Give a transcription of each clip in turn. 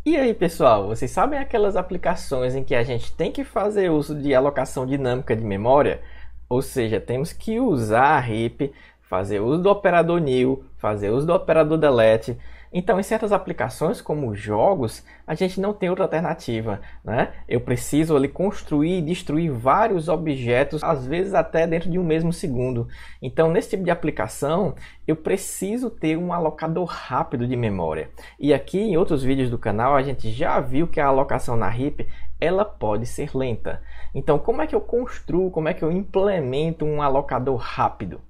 E aí, pessoal, vocês sabem aquelas aplicações em que a gente tem que fazer uso de alocação dinâmica de memória? Ou seja, temos que usar a heap, fazer uso do operador new, fazer uso do operador delete. Então, em certas aplicações, como jogos, a gente não tem outra alternativa, né? Eu preciso ali construir e destruir vários objetos, às vezes até dentro de um mesmo segundo. Então, nesse tipo de aplicação, eu preciso ter um alocador rápido de memória. E aqui em outros vídeos do canal, a gente já viu que a alocação na heap, ela pode ser lenta. Então, como é que eu construo, como é que eu implemento um alocador rápido?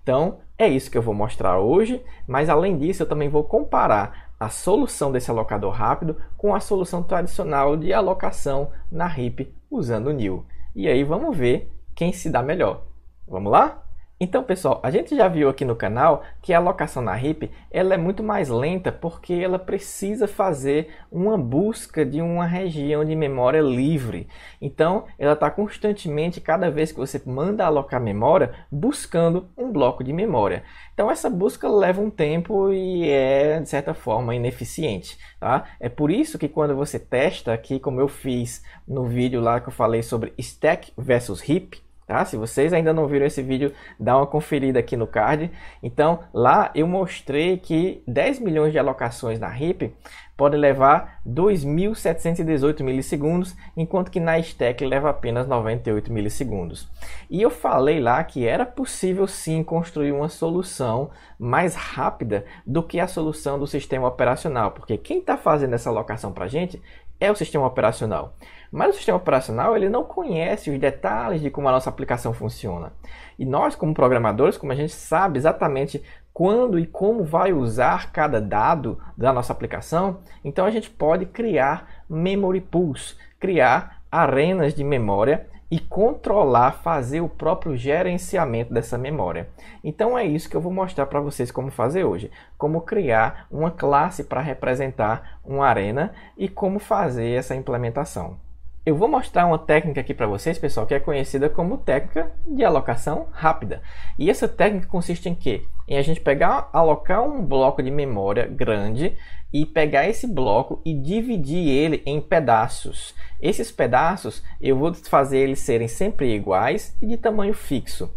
Então, é isso que eu vou mostrar hoje, mas além disso eu também vou comparar a solução desse alocador rápido com a solução tradicional de alocação na heap usando o new. E aí vamos ver quem se dá melhor. Vamos lá? Então, pessoal, a gente já viu aqui no canal que a alocação na heap ela é muito mais lenta porque ela precisa fazer uma busca de uma região de memória livre. Então, ela está constantemente, cada vez que você manda alocar memória, buscando um bloco de memória. Então, essa busca leva um tempo e é, de certa forma, ineficiente. Tá? É por isso que quando você testa aqui, como eu fiz no vídeo lá que eu falei sobre stack versus heap, tá? Se vocês ainda não viram esse vídeo, dá uma conferida aqui no card. Então, lá eu mostrei que 10 milhões de alocações na heap podem levar 2.718 milissegundos, enquanto que na stack leva apenas 98 milissegundos. E eu falei lá que era possível sim construir uma solução mais rápida do que a solução do sistema operacional, porque quem está fazendo essa alocação para a gente é o sistema operacional. Mas o sistema operacional ele não conhece os detalhes de como a nossa aplicação funciona. E nós, como programadores, como a gente sabe exatamente quando e como vai usar cada dado da nossa aplicação, então a gente pode criar memory pools, criar arenas de memória e controlar, fazer o próprio gerenciamento dessa memória. Então é isso que eu vou mostrar para vocês como fazer hoje. Como criar uma classe para representar uma arena e como fazer essa implementação. Eu vou mostrar uma técnica aqui para vocês, pessoal, que é conhecida como técnica de alocação rápida. E essa técnica consiste em quê? Em a gente alocar um bloco de memória grande e pegar esse bloco e dividir ele em pedaços. Esses pedaços eu vou fazer eles serem sempre iguais e de tamanho fixo.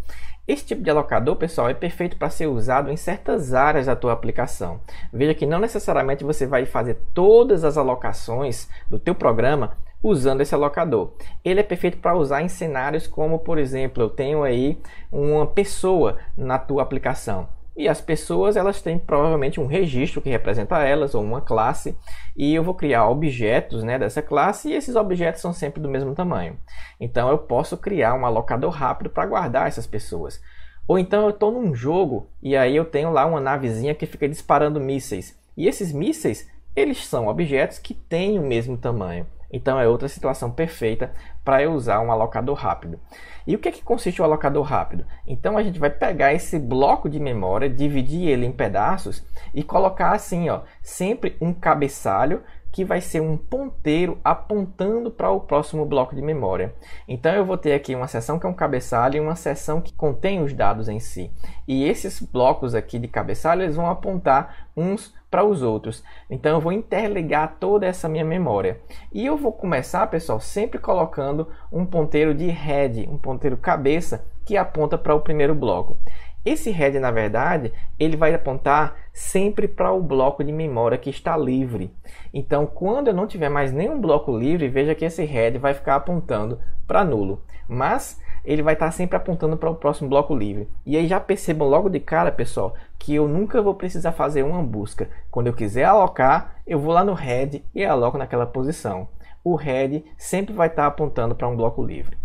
Esse tipo de alocador, pessoal, é perfeito para ser usado em certas áreas da tua aplicação. Veja que não necessariamente você vai fazer todas as alocações do teu programa usando esse alocador. Ele é perfeito para usar em cenários como, por exemplo, eu tenho aí uma pessoa na tua aplicação. E as pessoas, elas têm provavelmente um registro que representa elas, ou uma classe, e eu vou criar objetos, né, dessa classe, e esses objetos são sempre do mesmo tamanho. Então eu posso criar um alocador rápido para guardar essas pessoas. Ou então eu estou num jogo, e aí eu tenho lá uma navezinha que fica disparando mísseis. E esses mísseis, eles são objetos que têm o mesmo tamanho. Então é outra situação perfeita para eu usar um alocador rápido. E o que é que consiste o alocador rápido? Então a gente vai pegar esse bloco de memória, dividir ele em pedaços e colocar assim, ó, sempre um cabeçalho que vai ser um ponteiro apontando para o próximo bloco de memória. Então eu vou ter aqui uma seção que é um cabeçalho e uma seção que contém os dados em si. E esses blocos aqui de cabeçalho eles vão apontar uns para os outros. Então eu vou interligar toda essa minha memória. E eu vou começar, pessoal, sempre colocando um ponteiro de head, um ponteiro cabeça que aponta para o primeiro bloco. Esse head, na verdade, ele vai apontar sempre para o bloco de memória que está livre. Então, quando eu não tiver mais nenhum bloco livre, veja que esse head vai ficar apontando para nulo. Mas ele vai estar sempre apontando para o próximo bloco livre. E aí já percebam logo de cara, pessoal, que eu nunca vou precisar fazer uma busca. Quando eu quiser alocar, eu vou lá no head e aloco naquela posição. O head sempre vai estar apontando para um bloco livre.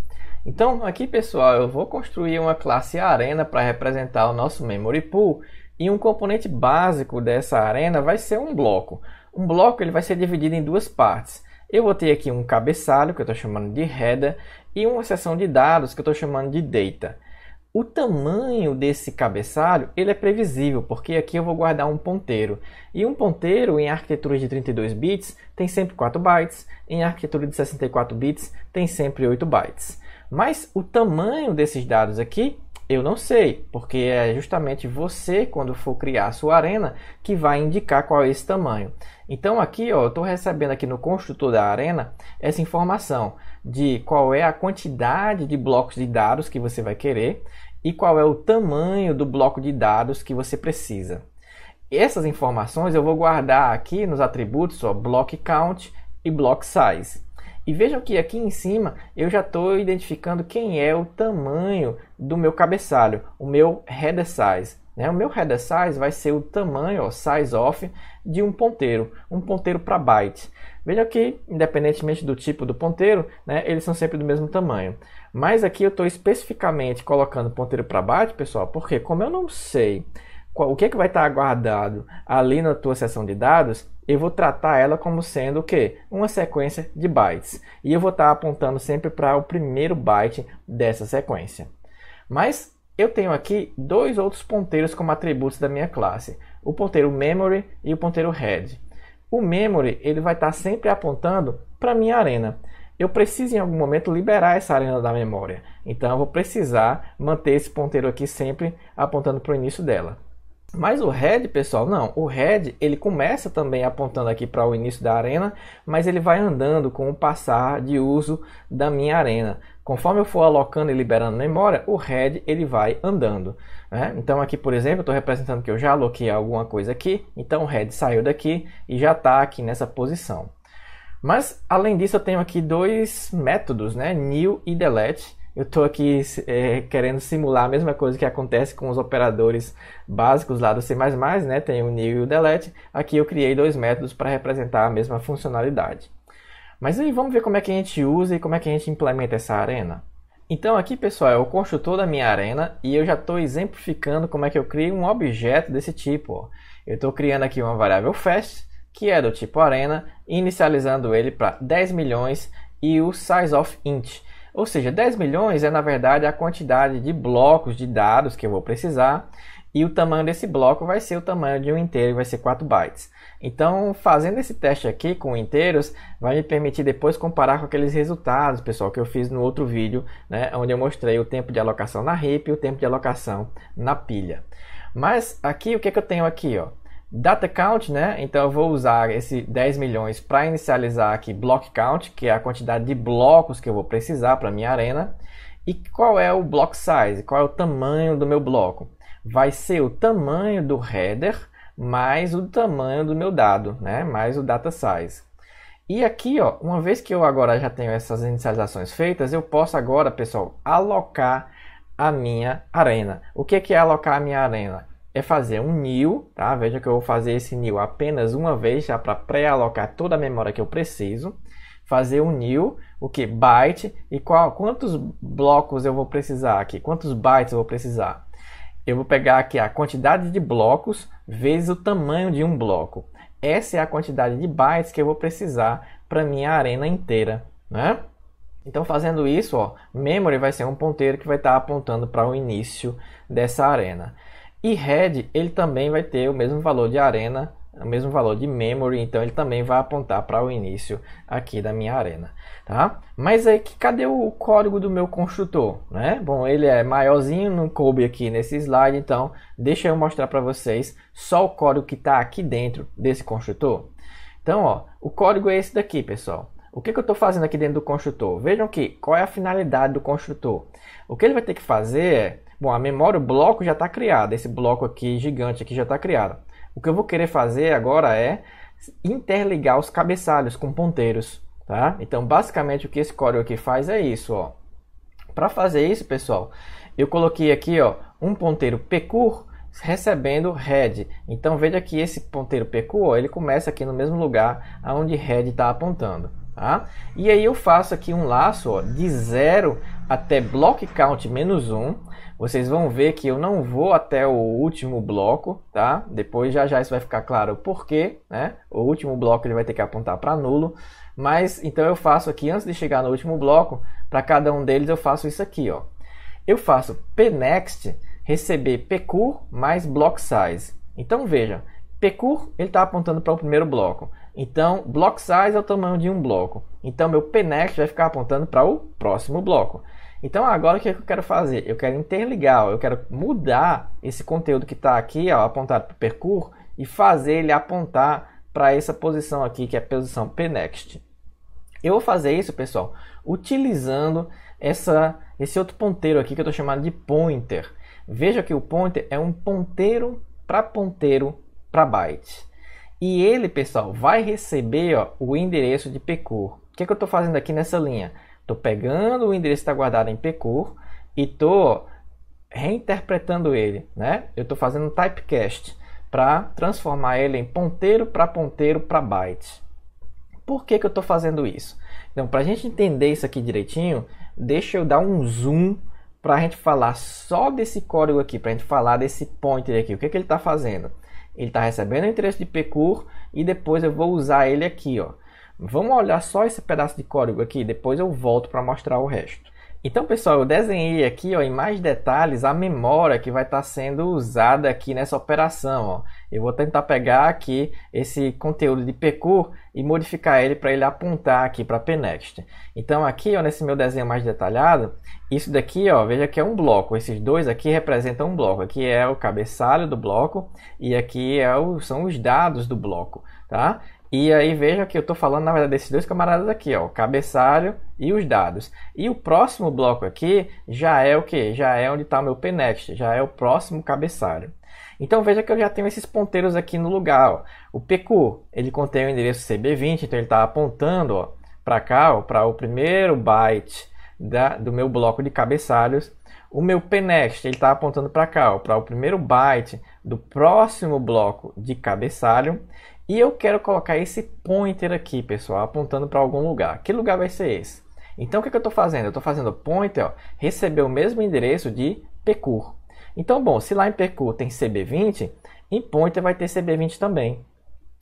Então, aqui, pessoal, eu vou construir uma classe arena para representar o nosso memory pool. E um componente básico dessa arena vai ser um bloco. Um bloco ele vai ser dividido em duas partes. Eu vou ter aqui um cabeçalho, que eu estou chamando de header, e uma seção de dados, que eu estou chamando de data. O tamanho desse cabeçalho ele é previsível, porque aqui eu vou guardar um ponteiro. E um ponteiro em arquitetura de 32 bits tem sempre 4 bytes, em arquitetura de 64 bits tem sempre 8 bytes. Mas o tamanho desses dados aqui Eu não sei, porque é justamente você, quando for criar a sua arena, que vai indicar qual é esse tamanho. Então aqui, ó, eu estou recebendo aqui no construtor da arena essa informação de qual é a quantidade de blocos de dados que você vai querer e qual é o tamanho do bloco de dados que você precisa. Essas informações eu vou guardar aqui nos atributos, ó, block count e block size. E vejam que aqui em cima eu já estou identificando quem é o tamanho do meu cabeçalho, o meu header size. Né? O meu header size vai ser o tamanho, ó, size of, de um ponteiro para byte. Veja que, independentemente do tipo do ponteiro, né, eles são sempre do mesmo tamanho. Mas aqui eu estou especificamente colocando ponteiro para byte, pessoal, porque como eu não sei o que vai estar guardado ali na tua seção de dados, eu vou tratar ela como sendo o quê? Uma sequência de bytes. E eu vou estar apontando sempre para o primeiro byte dessa sequência. Mas eu tenho aqui dois outros ponteiros como atributos da minha classe. O ponteiro memory e o ponteiro head. O memory ele vai estar sempre apontando para a minha arena. Eu preciso em algum momento liberar essa arena da memória. Então eu vou precisar manter esse ponteiro aqui sempre apontando para o início dela. Mas o head, pessoal, não. O head ele começa também apontando aqui para o início da arena, mas ele vai andando com o passar de uso da minha arena. Conforme eu for alocando e liberando memória, o head ele vai andando. Né? Então aqui, por exemplo, eu estou representando que eu já aloquei alguma coisa aqui, então o head saiu daqui e já está aqui nessa posição. Mas além disso eu tenho aqui dois métodos, né? New e delete. Eu estou aqui querendo simular a mesma coisa que acontece com os operadores básicos lá do C++, né? Tem o new e o delete. Aqui eu criei dois métodos para representar a mesma funcionalidade. Mas aí vamos ver como é que a gente usa e como é que a gente implementa essa arena. Então aqui, pessoal, é o construtor da minha arena e eu já estou exemplificando como é que eu crio um objeto desse tipo. Ó. Eu estou criando aqui uma variável fast, que é do tipo arena, inicializando ele para 10 milhões e o size of int. Ou seja, 10 milhões é na verdade a quantidade de blocos de dados que eu vou precisar e o tamanho desse bloco vai ser o tamanho de um inteiro, vai ser 4 bytes. Então, fazendo esse teste aqui com inteiros, vai me permitir depois comparar com aqueles resultados, pessoal, que eu fiz no outro vídeo, né, onde eu mostrei o tempo de alocação na heap e o tempo de alocação na pilha. Mas aqui, o que eu tenho aqui? Ó? Data count, né? Então eu vou usar esse 10 milhões para inicializar aqui block count, que é a quantidade de blocos que eu vou precisar para minha arena. E qual é o block size? Qual é o tamanho do meu bloco? Vai ser o tamanho do header mais o tamanho do meu dado, né? Mais o data size. E aqui, ó, uma vez que eu agora já tenho essas inicializações feitas, eu posso agora, pessoal, alocar a minha arena. O que é alocar a minha arena? É fazer um new, tá? Veja que eu vou fazer esse new apenas uma vez, já para pré-alocar toda a memória que eu preciso. Fazer um new, o que? Byte, e quantos blocos eu vou precisar aqui? Quantos bytes eu vou precisar? Eu vou pegar aqui a quantidade de blocos vezes o tamanho de um bloco. Essa é a quantidade de bytes que eu vou precisar para minha arena inteira, né? Então, fazendo isso, ó, memory vai ser um ponteiro que vai estar apontando para o início dessa arena. E head, ele também vai ter o mesmo valor de arena, o mesmo valor de memory, então ele também vai apontar para o início aqui da minha arena, tá? Mas aí, cadê o código do meu construtor, né? Bom, ele é maiorzinho, não coube aqui nesse slide, então deixa eu mostrar para vocês só o código que está aqui dentro desse construtor. Então, ó, o código é esse daqui, pessoal. O que eu estou fazendo aqui dentro do construtor? Vejam que, qual é a finalidade do construtor? O que ele vai ter que fazer é, bom, a memória, o bloco já está criado, esse bloco aqui gigante aqui já está criado. O que eu vou querer fazer agora é interligar os cabeçalhos com ponteiros, tá? Então, basicamente, o que esse código aqui faz é isso, ó. Para fazer isso, pessoal, eu coloquei aqui, ó, um ponteiro pcur recebendo head. Então, veja que esse ponteiro pcur, ó, ele começa aqui no mesmo lugar onde head está apontando. Tá? E aí eu faço aqui um laço, ó, de 0 até block count menos 1. Vocês vão ver que eu não vou até o último bloco, tá? Depois já isso vai ficar claro o porquê, né? O último bloco ele vai ter que apontar para nulo. Mas então eu faço aqui, antes de chegar no último bloco, para cada um deles eu faço isso aqui, ó. Eu faço pnext receber pcur mais block size. Então veja, pcur ele está apontando para o primeiro bloco. Então, block size é o tamanho de um bloco. Então, meu pnext vai ficar apontando para o próximo bloco. Então agora o que é que eu quero fazer? Eu quero interligar, ó, eu quero mudar esse conteúdo que está aqui, ó, apontado para o percurso, e fazer ele apontar para essa posição aqui, que é a posição pNext. Eu vou fazer isso, pessoal, utilizando esse outro ponteiro aqui que eu estou chamando de pointer. Veja que o pointer é um ponteiro para byte. E ele, pessoal, vai receber, ó, o endereço de pcur. O que é que eu estou fazendo aqui nessa linha? Estou pegando o endereço que está guardado em pcur e estou reinterpretando ele, né? Eu estou fazendo um typecast para transformar ele em ponteiro para byte. Por que que eu estou fazendo isso? Então, para a gente entender isso aqui direitinho, deixa eu dar um zoom para a gente falar só desse código aqui, para a gente falar desse pointer aqui. O que que ele está fazendo? Ele está recebendo o endereço de pcur e depois eu vou usar ele aqui, ó. Vamos olhar só esse pedaço de código aqui, depois eu volto para mostrar o resto. Então, pessoal, eu desenhei aqui, ó, em mais detalhes a memória que vai estar sendo usada aqui nessa operação, ó. Eu vou tentar pegar aqui esse conteúdo de pcur e modificar ele para ele apontar aqui para pNext. Então, aqui, ó, nesse meu desenho mais detalhado, isso daqui, ó, veja que é um bloco. Esses dois aqui representam um bloco. Aqui é o cabeçalho do bloco e aqui são os dados do bloco, tá? E aí veja que eu estou falando, na verdade, desses dois camaradas aqui, ó, o cabeçalho e os dados. E o próximo bloco aqui já é o que? Já é onde está o meu pNext, já é o próximo cabeçalho. Então veja que eu já tenho esses ponteiros aqui no lugar, ó. O pcur, ele contém o endereço CB20, então ele está apontando para cá, para o primeiro byte do meu bloco de cabeçalhos. O meu pNext, ele está apontando para cá, para o primeiro byte do próximo bloco de cabeçalho. E eu quero colocar esse pointer aqui, pessoal, apontando para algum lugar. Que lugar vai ser esse? Então, o que eu estou fazendo? Eu estou fazendo o pointer, ó, receber o mesmo endereço de pcur. Então, bom, se lá em pcur tem CB20, em pointer vai ter CB20 também.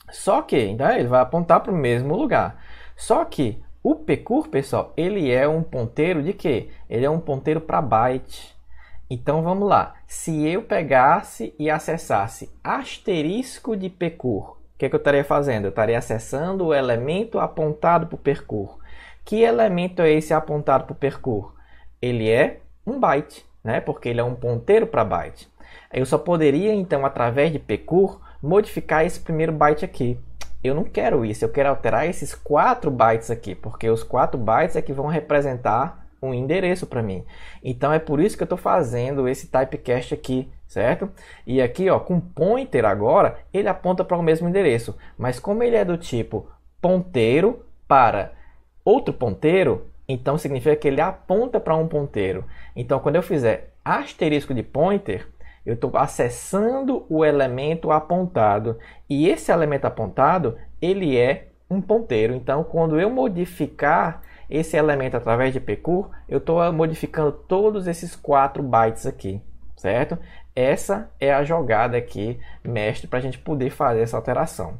Só que, então, ele vai apontar para o mesmo lugar. Só que o pcur, pessoal, ele é um ponteiro de quê? Ele é um ponteiro para byte. Então, vamos lá. Se eu pegasse e acessasse asterisco de pcur, o que eu estaria fazendo? Eu estaria acessando o elemento apontado para o pcur. Que elemento é esse apontado para o pcur? Ele é um byte, né? Porque ele é um ponteiro para byte. Eu só poderia, então, através de pcur, modificar esse primeiro byte aqui. Eu não quero isso, eu quero alterar esses 4 bytes aqui, porque os 4 bytes é que vão representar um endereço para mim. Então é por isso que eu estou fazendo esse typecast aqui, certo? E aqui, ó, com pointer agora, ele aponta para o mesmo endereço. Mas como ele é do tipo ponteiro para outro ponteiro, então significa que ele aponta para um ponteiro. Então quando eu fizer asterisco de pointer, eu estou acessando o elemento apontado. E esse elemento apontado, ele é um ponteiro. Então quando eu modificar esse elemento através de pcur, eu estou modificando todos esses 4 bytes aqui, certo? Essa é a jogada aqui, mestre, para a gente poder fazer essa alteração.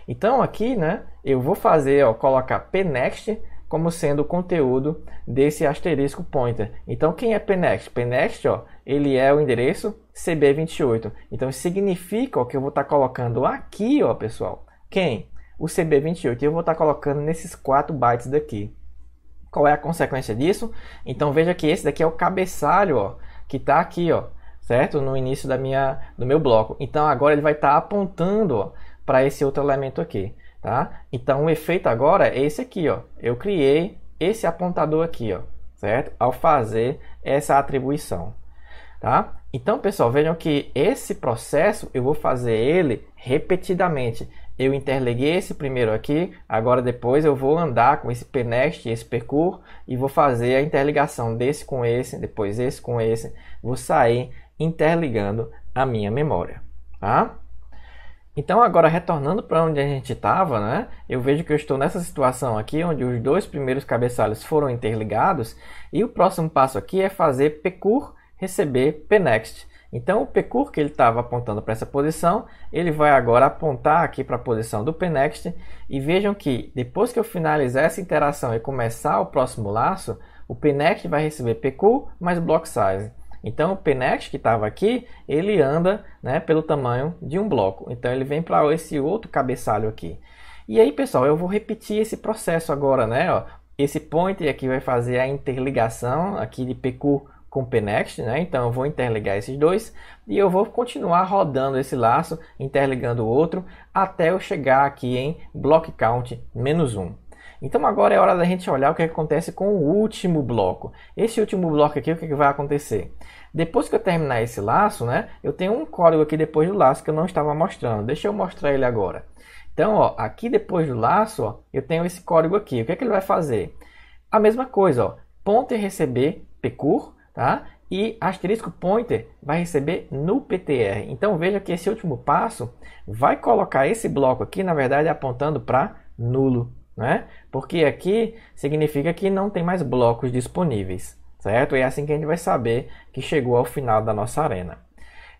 Então aqui, né, eu vou fazer, ó, colocar pNext como sendo o conteúdo desse asterisco pointer. Então quem é pNext? pNext, ó, ele é o endereço CB28. Então significa, ó, que eu vou estar colocando aqui, ó, pessoal, quem? O CB28. Eu vou estar colocando nesses 4 bytes daqui. Qual é a consequência disso? Então veja que esse daqui é o cabeçalho, ó, que está aqui, ó, certo? No início do meu bloco. Então agora ele vai estar apontando para esse outro elemento aqui, tá? Então o efeito agora é esse aqui, ó. Eu criei esse apontador aqui, ó, certo? Ao fazer essa atribuição, tá? Então, pessoal, vejam que esse processo eu vou fazer ele repetidamente. Eu interliguei esse primeiro aqui, agora depois eu vou andar com esse pNext e esse pcur e vou fazer a interligação desse com esse, depois esse com esse. Vou sair interligando a minha memória, tá? Então agora retornando para onde a gente estava, né? Eu vejo que eu estou nessa situação aqui, onde os 2 primeiros cabeçalhos foram interligados e o próximo passo aqui é fazer pcur receber pNext. Então o pcur que ele estava apontando para essa posição, ele vai agora apontar aqui para a posição do pNext e vejam que depois que eu finalizar essa interação e começar o próximo laço, o pNext vai receber pcur mais block size. Então o pNext que estava aqui, ele anda, né, pelo tamanho de um bloco. Então ele vem para esse outro cabeçalho aqui. E aí, pessoal, eu vou repetir esse processo agora, né? Ó. Esse pointer aqui vai fazer a interligação aqui de pcur com pnext, né? Então eu vou interligar esses dois e eu vou continuar rodando esse laço, interligando o outro, até eu chegar aqui em block count -1. Então agora é hora da gente olhar o que acontece com o último bloco. Esse último bloco aqui, o que vai acontecer? Depois que eu terminar esse laço, né, eu tenho um código aqui depois do laço que eu não estava mostrando. Deixa eu mostrar ele agora. Então, ó, aqui depois do laço, ó, eu tenho esse código aqui. O que ele vai fazer? A mesma coisa, ó, pointer receber pcur, tá? E asterisco pointer vai receber no PTR. Então veja que esse último passo vai colocar esse bloco aqui, na verdade, apontando para nulo, né? Porque aqui significa que não tem mais blocos disponíveis, certo? E é assim que a gente vai saber que chegou ao final da nossa arena.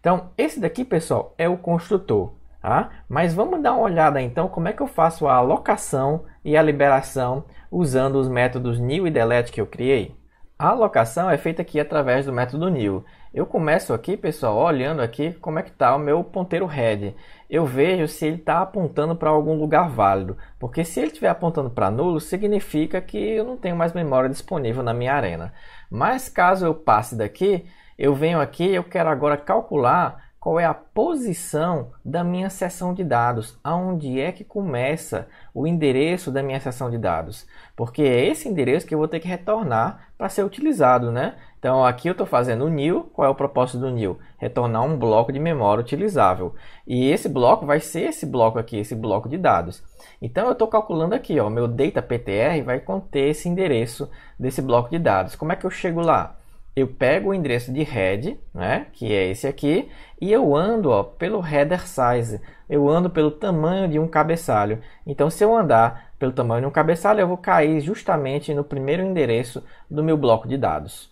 Então, esse daqui, pessoal, é o construtor, tá? Mas vamos dar uma olhada então como é que eu faço a alocação e a liberação usando os métodos new e delete que eu criei. A alocação é feita aqui através do método new. Eu começo aqui, pessoal, olhando aqui como é que está o meu ponteiro head. Eu vejo se ele está apontando para algum lugar válido, porque se ele estiver apontando para nulo, significa que eu não tenho mais memória disponível na minha arena. Mas caso eu passe daqui, eu venho aqui e eu quero agora calcular qual é a posição da minha seção de dados, aonde é que começa o endereço da minha seção de dados, porque é esse endereço que eu vou ter que retornar para ser utilizado, né? Então aqui eu estou fazendo o new. Qual é o propósito do new? Retornar um bloco de memória utilizável, e esse bloco vai ser esse bloco aqui, esse bloco de dados. Então eu estou calculando aqui, ó, meu data PTR vai conter esse endereço desse bloco de dados. Como é que eu chego lá? Eu pego o endereço de head, né, que é esse aqui, e eu ando, ó, pelo header size. Eu ando pelo tamanho de um cabeçalho. Então, se eu andar pelo tamanho de um cabeçalho, eu vou cair justamente no primeiro endereço do meu bloco de dados.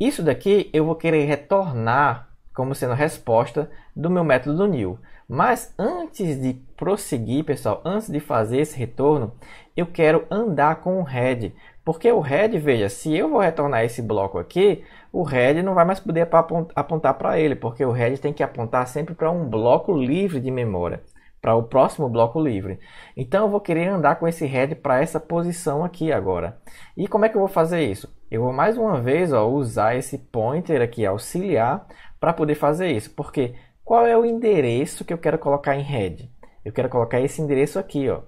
Isso daqui eu vou querer retornar como sendo a resposta do meu método new. Mas antes de prosseguir, pessoal, antes de fazer esse retorno, eu quero andar com o head. Porque o head, veja, se eu vou retornar esse bloco aqui, o head não vai mais poder apontar para ele, porque o head tem que apontar sempre para um bloco livre de memória, para o próximo bloco livre. Então eu vou querer andar com esse head para essa posição aqui agora. E como é que eu vou fazer isso? Eu vou mais uma vez, ó, usar esse pointer aqui auxiliar para poder fazer isso. Porque qual é o endereço que eu quero colocar em head? Eu quero colocar esse endereço aqui, ó.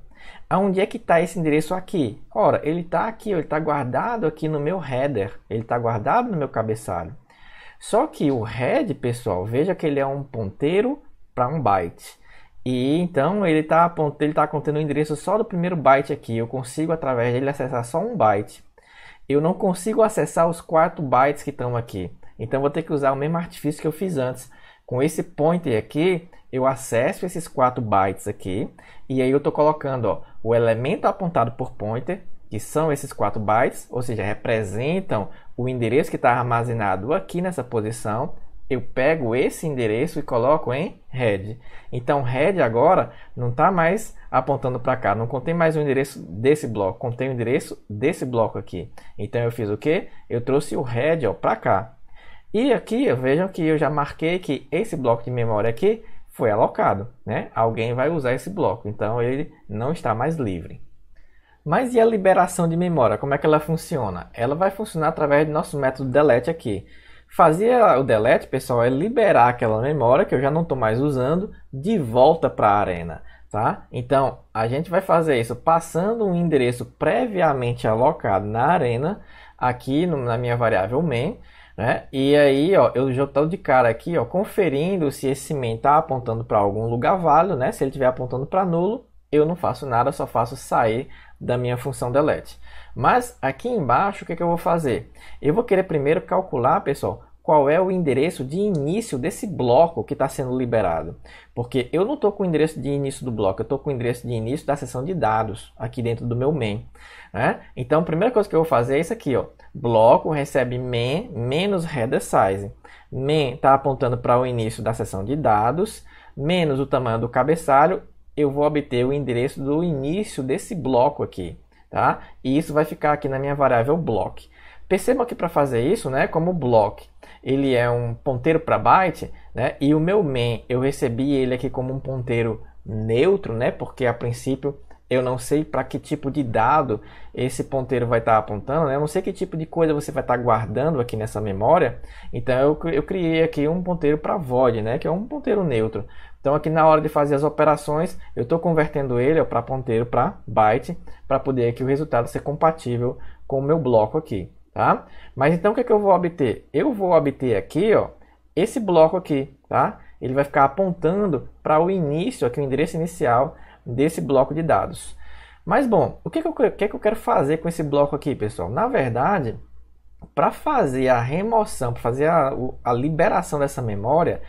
Aonde é que está esse endereço aqui? Ora, ele está aqui, ele está guardado aqui no meu header, ele está guardado no meu cabeçalho. Só que o head, pessoal, veja que ele é um ponteiro para um byte. E então ele está contendo o endereço só do primeiro byte aqui. Eu consigo, através dele, acessar só um byte. Eu não consigo acessar os 4 bytes que estão aqui. Então vou ter que usar o mesmo artifício que eu fiz antes. Com esse pointer aqui, eu acesso esses 4 bytes aqui, e aí eu estou colocando, ó, o elemento apontado por pointer, que são esses 4 bytes, ou seja, representam o endereço que está armazenado aqui nessa posição. Eu pego esse endereço e coloco em head. Então head agora não está mais apontando para cá, não contém mais o endereço desse bloco, contém o endereço desse bloco aqui. Então eu fiz o que? Eu trouxe o head para cá. E aqui vejam que eu já marquei que esse bloco de memória aqui foi alocado, né? Alguém vai usar esse bloco, então ele não está mais livre. Mas e a liberação de memória? Como é que ela funciona? Ela vai funcionar através do nosso método delete aqui. Fazer o delete, pessoal, é liberar aquela memória que eu já não estou mais usando de volta para a arena, tá? Então a gente vai fazer isso passando um endereço previamente alocado na arena aqui na minha variável main. Né? E aí, ó, eu já estou de cara aqui, ó, conferindo se esse main está apontando para algum lugar válido, né? Se ele estiver apontando para nulo, eu não faço nada, só faço sair da minha função delete. Mas aqui embaixo, o que eu vou fazer? Eu vou querer primeiro calcular, pessoal, qual é o endereço de início desse bloco que está sendo liberado. Porque eu não estou com o endereço de início do bloco, eu estou com o endereço de início da seção de dados aqui dentro do meu main. Né? Então, a primeira coisa que eu vou fazer é isso aqui, ó. Bloco recebe main menos header size. Main está apontando para o início da seção de dados, menos o tamanho do cabeçalho, eu vou obter o endereço do início desse bloco aqui. Tá? E isso vai ficar aqui na minha variável block. Percebam que para fazer isso, né, como o block ele é um ponteiro para byte, né, e o meu main eu recebi ele aqui como um ponteiro neutro, né, porque a princípio eu não sei para que tipo de dado esse ponteiro vai estar apontando, né? Eu não sei que tipo de coisa você vai estar guardando aqui nessa memória. Então eu criei aqui um ponteiro para void, né? Que é um ponteiro neutro. Então aqui na hora de fazer as operações, eu estou convertendo ele para ponteiro para byte, para poder aqui o resultado ser compatível com o meu bloco aqui, tá? Mas então o que é que eu vou obter? Eu vou obter aqui, ó, esse bloco aqui, tá? Ele vai ficar apontando para o início, aqui o endereço inicial desse bloco de dados. Mas bom, o que é que eu quero fazer com esse bloco aqui, pessoal? Na verdade, para fazer a remoção, para fazer a liberação dessa memória,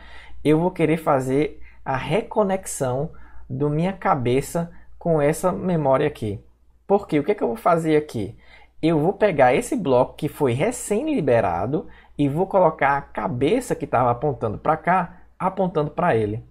eu vou querer fazer a reconexão da minha cabeça com essa memória aqui. Por quê? O que é que eu vou fazer aqui? Eu vou pegar esse bloco que foi recém-liberado e vou colocar a cabeça que estava apontando para cá, apontando para ele.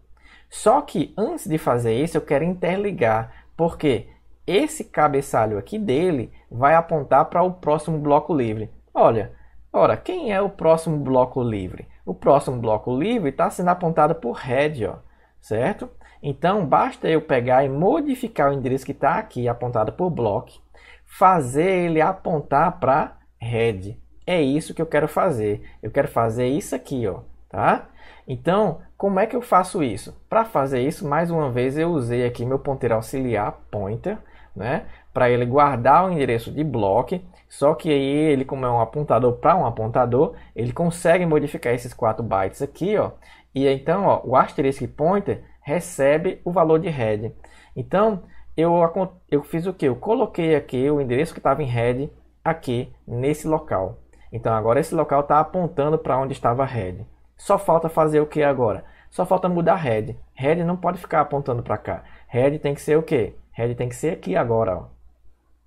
Só que antes de fazer isso, eu quero interligar, porque esse cabeçalho aqui dele vai apontar para o próximo bloco livre. Olha, ora, quem é o próximo bloco livre? O próximo bloco livre está sendo apontado por head, ó, certo? Então, basta eu pegar e modificar o endereço que está aqui, apontado por block, fazer ele apontar para head. É isso que eu quero fazer. Eu quero fazer isso aqui, ó, tá? Então, como é que eu faço isso? Para fazer isso, mais uma vez, eu usei aqui meu ponteiro auxiliar, pointer, né? Para ele guardar o endereço de block. Só que aí ele, como é um apontador para um apontador, ele consegue modificar esses 4 bytes aqui, ó. E então, ó, o asterisk pointer recebe o valor de head. Então, eu fiz o que? Eu coloquei aqui o endereço que estava em head aqui nesse local. Então, agora esse local está apontando para onde estava head. Só falta fazer o que agora? Só falta mudar head. Head não pode ficar apontando para cá. Head tem que ser o quê? Head tem que ser aqui agora, ó.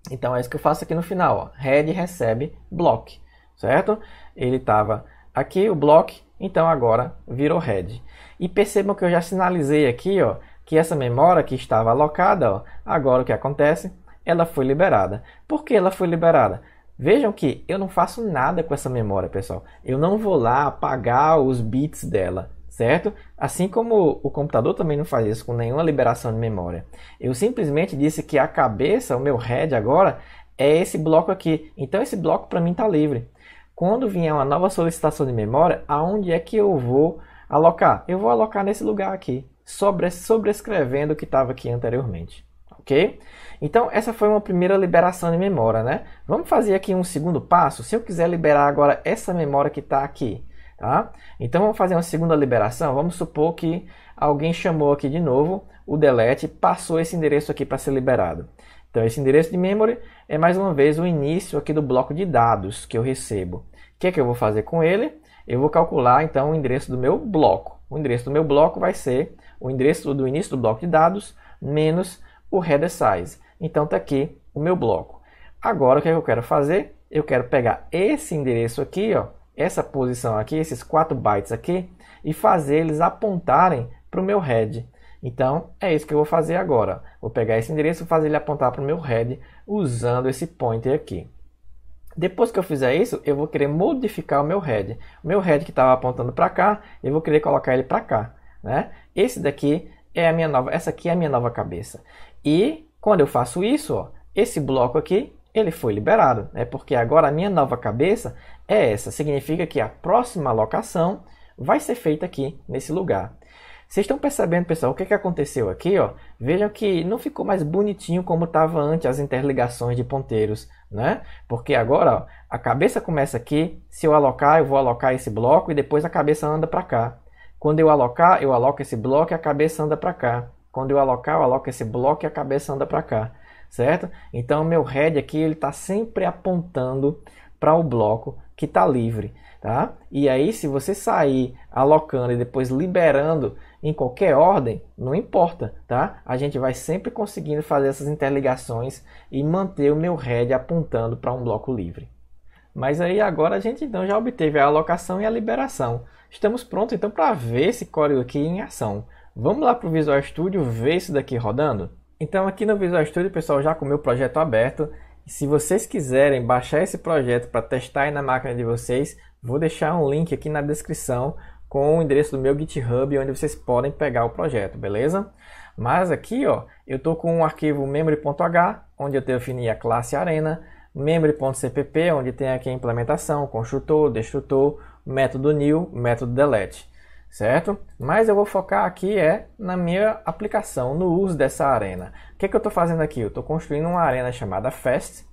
Então é isso que eu faço aqui no final, ó. Head recebe block, certo? Ele estava aqui, o block, então agora virou head. E percebam que eu já sinalizei aqui, ó, que essa memória que estava alocada, ó, agora o que acontece? Ela foi liberada. Por que ela foi liberada? Vejam que eu não faço nada com essa memória, pessoal. Eu não vou lá apagar os bits dela, certo? Assim como o computador também não faz isso com nenhuma liberação de memória. Eu simplesmente disse que a cabeça, o meu head agora, é esse bloco aqui. Então esse bloco para mim está livre. Quando vier uma nova solicitação de memória, aonde é que eu vou alocar? Eu vou alocar nesse lugar aqui, sobrescrevendo o que estava aqui anteriormente. Ok? Então, essa foi uma primeira liberação de memória, né? Vamos fazer aqui um segundo passo. Se eu quiser liberar agora essa memória que está aqui, tá? Então, vamos fazer uma segunda liberação. Vamos supor que alguém chamou aqui de novo o delete e passou esse endereço aqui para ser liberado. Então, esse endereço de memory é, mais uma vez, o início aqui do bloco de dados que eu recebo. O que é que eu vou fazer com ele? Eu vou calcular, então, o endereço do meu bloco. O endereço do meu bloco vai ser o endereço do início do bloco de dados menos o header size. Então está aqui o meu bloco. Agora o que é que eu quero fazer? Eu quero pegar esse endereço aqui, ó, essa posição aqui, esses 4 bytes aqui, e fazer eles apontarem para o meu head. Então é isso que eu vou fazer agora. Vou pegar esse endereço e fazer ele apontar para o meu head usando esse pointer aqui. Depois que eu fizer isso, eu vou querer modificar o meu head. O meu head que estava apontando para cá, eu vou querer colocar ele para cá, né? Esse daqui é a minha nova, essa aqui é a minha nova cabeça. E quando eu faço isso, ó, esse bloco aqui, ele foi liberado, né? Porque agora a minha nova cabeça é essa. Significa que a próxima alocação vai ser feita aqui nesse lugar. Vocês estão percebendo, pessoal, o que aconteceu aqui, ó? Vejam que não ficou mais bonitinho como estava antes as interligações de ponteiros, né? Porque agora, ó, a cabeça começa aqui. Se eu alocar, eu vou alocar esse bloco e depois a cabeça anda para cá. Quando eu alocar, eu aloco esse bloco e a cabeça anda para cá. Quando eu alocar, eu aloco esse bloco e a cabeça anda para cá, certo? Então, o meu head aqui, ele está sempre apontando para o bloco que está livre, tá? E aí, se você sair alocando e depois liberando em qualquer ordem, não importa, tá? A gente vai sempre conseguindo fazer essas interligações e manter o meu head apontando para um bloco livre. Mas aí agora a gente então já obteve a alocação e a liberação. Estamos prontos então para ver esse código aqui em ação. Vamos lá para o Visual Studio ver isso daqui rodando? Então aqui no Visual Studio, pessoal, já com o meu projeto aberto. E se vocês quiserem baixar esse projeto para testar aí na máquina de vocês, vou deixar um link aqui na descrição com o endereço do meu GitHub, onde vocês podem pegar o projeto, beleza? Mas aqui, ó, eu estou com um arquivo memory.h, onde eu defini a classe arena, memory.cpp, onde tem aqui a implementação, construtor, destrutor, método new, método delete, certo? Mas eu vou focar aqui na minha aplicação, no uso dessa arena. O que eu estou fazendo aqui? Eu estou construindo uma arena chamada fast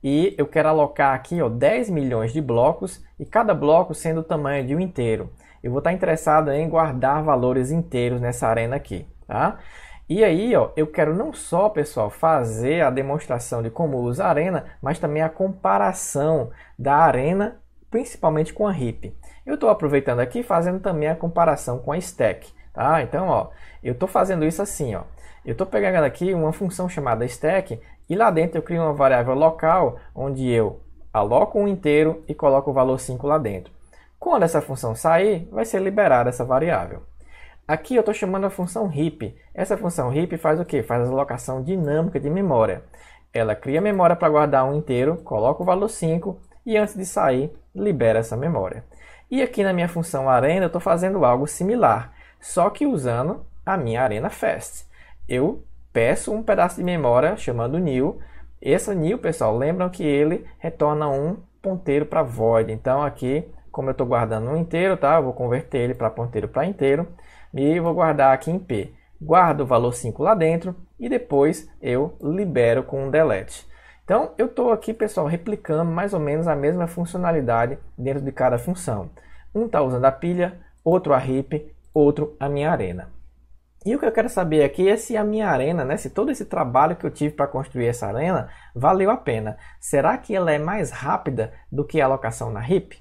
e eu quero alocar aqui, ó, 10 milhões de blocos e cada bloco sendo o tamanho de um inteiro. Eu vou estar interessado em guardar valores inteiros nessa arena aqui, tá? E aí, ó, eu quero não só, pessoal, fazer a demonstração de como usa a arena, mas também a comparação da arena, principalmente com a heap. Eu estou aproveitando aqui fazendo também a comparação com a stack, tá? Então, ó, eu estou fazendo isso assim, ó. Eu estou pegando aqui uma função chamada stack e lá dentro eu crio uma variável local onde eu aloco um inteiro e coloco o valor 5 lá dentro. Quando essa função sair, vai ser liberada essa variável. Aqui eu estou chamando a função heap. Essa função heap faz o quê? Faz a alocação dinâmica de memória. Ela cria memória para guardar um inteiro, coloca o valor 5 e antes de sair, libera essa memória. E aqui na minha função arena eu estou fazendo algo similar, só que usando a minha arena fast. Eu peço um pedaço de memória chamando new. Esse new, pessoal, lembram que ele retorna um ponteiro para void. Então aqui, como eu estou guardando um inteiro, tá? Eu vou converter ele para ponteiro para inteiro. E vou guardar aqui em P. Guardo o valor 5 lá dentro e depois eu libero com um delete. Então eu estou aqui, pessoal, replicando mais ou menos a mesma funcionalidade dentro de cada função. Um está usando a pilha, outro a heap, outro a minha arena. E o que eu quero saber aqui é se a minha arena, né, se todo esse trabalho que eu tive para construir essa arena valeu a pena. Será que ela é mais rápida do que a alocação na heap?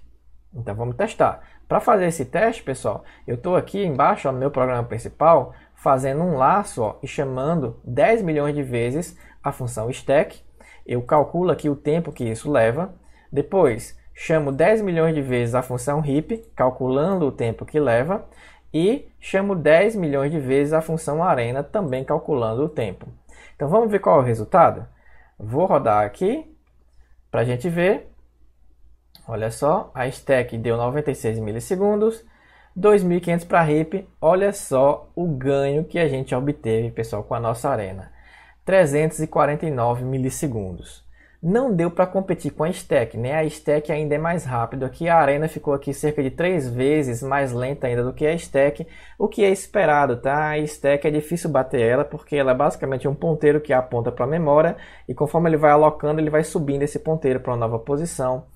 Então vamos testar. Para fazer esse teste, pessoal, eu estou aqui embaixo ó, no meu programa principal fazendo um laço ó, e chamando 10 milhões de vezes a função stack. Eu calculo aqui o tempo que isso leva. Depois chamo 10 milhões de vezes a função heap, calculando o tempo que leva. E chamo 10 milhões de vezes a função arena, também calculando o tempo. Então vamos ver qual é o resultado? Vou rodar aqui para a gente ver. Olha só, a stack deu 96 milissegundos, 2.500 para a heap. Olha só o ganho que a gente obteve, pessoal, com a nossa arena. 349 milissegundos. Não deu para competir com a stack, né? A stack ainda é mais rápido. Aqui a arena ficou aqui cerca de 3 vezes mais lenta ainda do que a stack, o que é esperado, tá? A stack é difícil bater ela porque ela é basicamente um ponteiro que aponta para a memória e conforme ele vai alocando, ele vai subindo esse ponteiro para uma nova posição.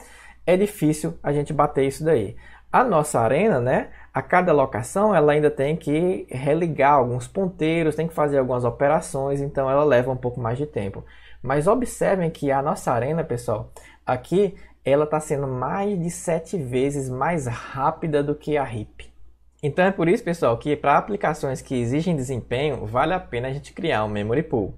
É difícil a gente bater isso daí. A nossa arena, né? A cada alocação ela ainda tem que religar alguns ponteiros, tem que fazer algumas operações, então ela leva um pouco mais de tempo. Mas observem que a nossa arena, pessoal, aqui ela está sendo mais de 7 vezes mais rápida do que a heap. Então é por isso, pessoal, que para aplicações que exigem desempenho, vale a pena a gente criar um memory pool.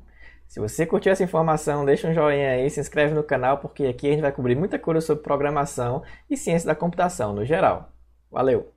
Se você curtiu essa informação, deixa um joinha aí, se inscreve no canal, porque aqui a gente vai cobrir muita coisa sobre programação e ciência da computação no geral. Valeu!